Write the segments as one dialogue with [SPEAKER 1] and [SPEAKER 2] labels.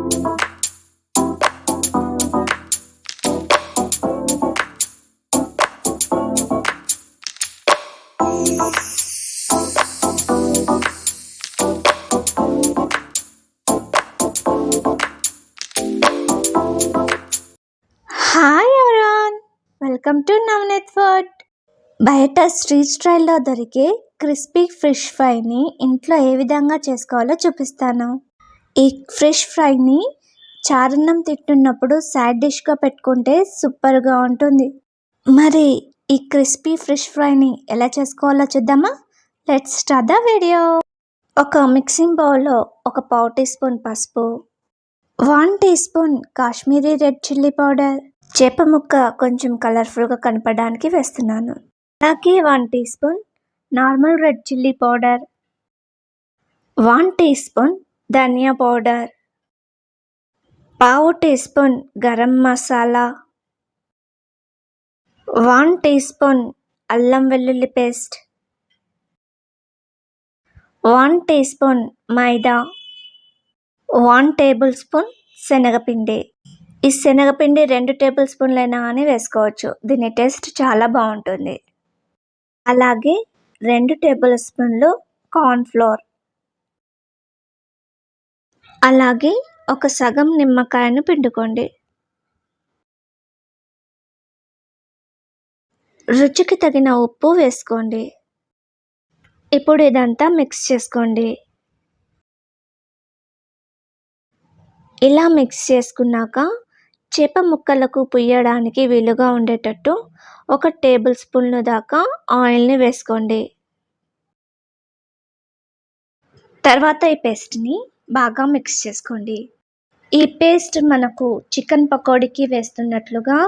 [SPEAKER 1] Hi everyone, welcome to Navneet food. బయట street స్టైల్లో దొరికే క్రిస్పీ ఫిష్ ఫ్రైని ఇంట్లో ఏ విధంగా చేసుకోవాలో చూపిస్తాను. ఈ ఫిష్ ఫ్రైని చారన్నం తింటున్నప్పుడు సైడ్ డిష్గా పెట్టుకుంటే సూపర్గా ఉంటుంది. మరి ఈ క్రిస్పీ ఫిష్ ఫ్రైని ఎలా చేసుకోవాలో చూద్దామా? Let's start the video. ఒక మిక్సింగ్ బౌల్లో ఒక పావు టీ స్పూన్ పసుపు, 1 tea spoon Kashmiri red chilli powder, చేప ముక్క కొంచెం కలర్ఫుల్గా కనపడడానికి వేస్తున్నాను. అలాగే 1 tea spoon normal red chilli powder, 1 tea spoon ధనియా పౌడర్, పావు tea spoon garam masala, 1 tea spoon అల్లం వెల్లుల్లి paste, 1 tea spoon maida, 1 table spoon శనగపిండి. ఈ శనగపిండి 2 టేబుల్ స్పూన్లైనా అని వేసుకోవచ్చు, దీని టేస్ట్ చాలా బాగుంటుంది. అలాగే 2 టేబుల్ స్పూన్లు కార్న్ఫ్లోర్, అలాగే ఒక సగం నిమ్మకాయను పిండుకోండి. రుచికి తగిన ఉప్పు వేసుకోండి. ఇప్పుడు ఇదంతా మిక్స్ చేసుకోండి. ఇలా మిక్స్ చేసుకున్నాక చేప ముక్కలకు పుయ్యడానికి వీలుగా ఉండేటట్టు 1 టేబుల్ స్పూన్ల దాకా ఆయిల్ని వేసుకోండి. తర్వాత ఈ పేస్ట్ని బాగా మిక్స్ చేసుకోండి. ఈ పేస్ట్ మనకు చికెన్ పకోడీకి వేస్తున్నట్లుగా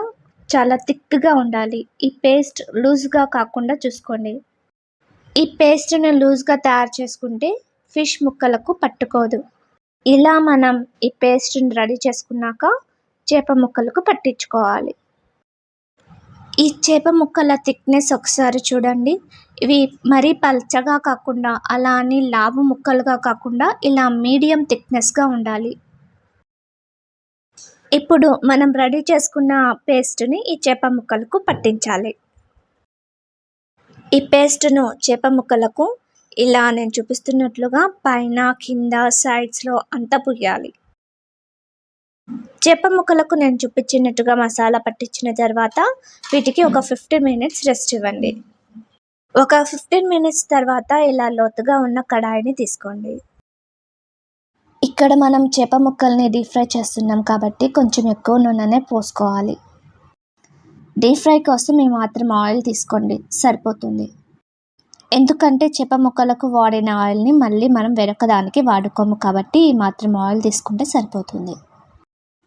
[SPEAKER 1] చాలా థిక్గా ఉండాలి. ఈ పేస్ట్ లూజ్గా కాకుండా చూసుకోండి. ఈ పేస్ట్ని లూజ్గా తయారు చేసుకుంటే ఫిష్ ముక్కలకు పట్టుకోదు. ఇలా మనం ఈ పేస్ట్ని రెడీ చేసుకున్నాక చేప ముక్కలకు పట్టించుకోవాలి. ఈ చేప ముక్కల థిక్నెస్ ఒకసారి చూడండి. ఇవి మరీ పల్చగా కాకుండా అలా అని లావు ముక్కలుగా కాకుండా ఇలా మీడియం థిక్నెస్గా ఉండాలి. ఇప్పుడు మనం రెడీ చేసుకున్న పేస్ట్ని ఈ చేప ముక్కలకు పట్టించాలి. ఈ పేస్ట్ను చేప ముక్కలకు ఇలా నేను చూపిస్తున్నట్లుగా పైన కింద సైడ్స్లో అంతా పుయ్యాలి. చేప ముక్కలకు నేను చూపించినట్టుగా మసాలా పట్టించిన తర్వాత వీటికి ఒక 15 మినిట్స్ రెస్ట్ ఇవ్వండి. ఒక 15 మినిట్స్ తర్వాత ఇలా లోతుగా ఉన్న కడాయిని తీసుకోండి. ఇక్కడ మనం చేప ముక్కల్ని డీప్ ఫ్రై చేస్తున్నాం కాబట్టి కొంచెం ఎక్కువ నూనెనే పోసుకోవాలి. డీప్ ఫ్రై కోసం ఈ మాత్రం ఆయిల్ తీసుకోండి, సరిపోతుంది. ఎందుకంటే చేప ముక్కలకు వాడిన ఆయిల్ని మళ్ళీ మనం వేరొక దానికి వాడుకోము కాబట్టి ఈ మాత్రం ఆయిల్ తీసుకుంటే సరిపోతుంది.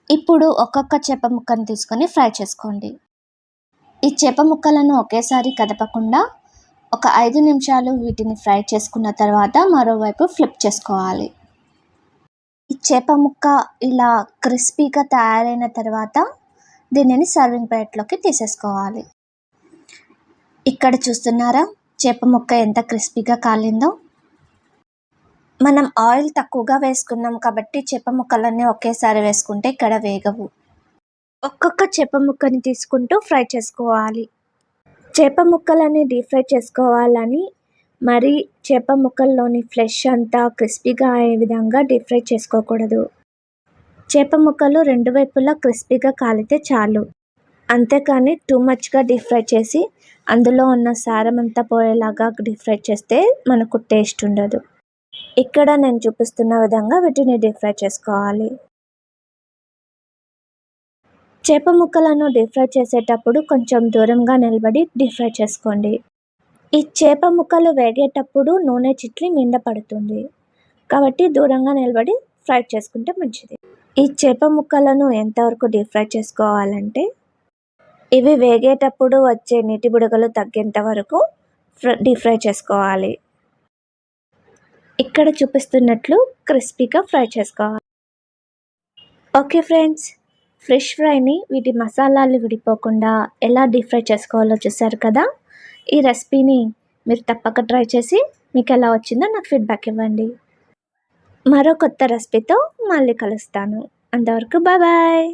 [SPEAKER 1] ఇప్పుడు ఒక్కొక్క చేప ముక్కను తీసుకొని ఫ్రై చేసుకోండి. ఈ చేప ముక్కలను ఒకేసారి కదపకుండా ఒక 5 నిమిషాలు వీటిని ఫ్రై చేసుకున్న తర్వాత మరోవైపు ఫ్లిప్ చేసుకోవాలి. ఈ చేప ముక్క ఇలా క్రిస్పీగా తయారైన తర్వాత దీనిని సర్వింగ్ ప్లేట్లోకి తీసేసుకోవాలి. ఇక్కడ చూస్తున్నారా చేప ముక్క ఎంత క్రిస్పీగా కాలిందో. మనం ఆయిల్ తక్కువగా వేసుకున్నాం కాబట్టి చేప ముక్కలన్నీ ఒకేసారి వేసుకుంటే ఇక్కడ వేగవు. ఒక్కొక్క చేప ముక్కని తీసుకుంటూ ఫ్రై చేసుకోవాలి. చేప ముక్కలని డీప్ ఫ్రై చేసుకోవాలని మరి చేప ముక్కల్లోని ఫ్లెష్ అంతా క్రిస్పీగా అయ్యే విధంగా డీప్ ఫ్రై చేసుకోకూడదు. చేప ముక్కలు 2 వైపులా క్రిస్పీగా కాలితే చాలు. అంతేకాని టూ మచ్గా డీప్ ఫ్రై చేసి అందులో ఉన్న సారం అంతా పోయేలాగా డీప్ ఫ్రై చేస్తే మనకు టేస్ట్ ఉండదు. ఇక్కడ నేను చూపిస్తున్న విధంగా వీటిని డీప్ ఫ్రై చేసుకోవాలి. చేప ముక్కలను డీప్ ఫ్రై చేసేటప్పుడు కొంచెం దూరంగా నిలబడి డీప్ ఫ్రై చేసుకోండి. ఈ చేప ముక్కలు వేగేటప్పుడు నూనె చిట్లి నిండా పడుతుంది కాబట్టి దూరంగా నిలబడి ఫ్రై చేసుకుంటే మంచిది. ఈ చేప ముక్కలను ఎంతవరకు డీప్ ఫ్రై చేసుకోవాలంటే ఇవి వేగేటప్పుడు వచ్చే నీటి బుడగలు తగ్గేంత వరకు డీప్ ఫ్రై చేసుకోవాలి. ఇక్కడ చూపిస్తున్నట్లు క్రిస్పీగా ఫ్రై చేసుకోవాలి. ఓకే ఫ్రెండ్స్, ఫిష్ ఫ్రైని వీటి మసాలాలు విడిపోకుండా ఎలా డీప్ ఫ్రై చేసుకోవాలో చూసారు కదా. ఈ రెసిపీని మీరు తప్పక ట్రై చేసి మీకు ఎలా వచ్చిందో నాకు ఫీడ్బ్యాక్ ఇవ్వండి. మరో కొత్త రెసిపీతో మళ్ళీ కలుస్తాను. అంతవరకు బాయ్.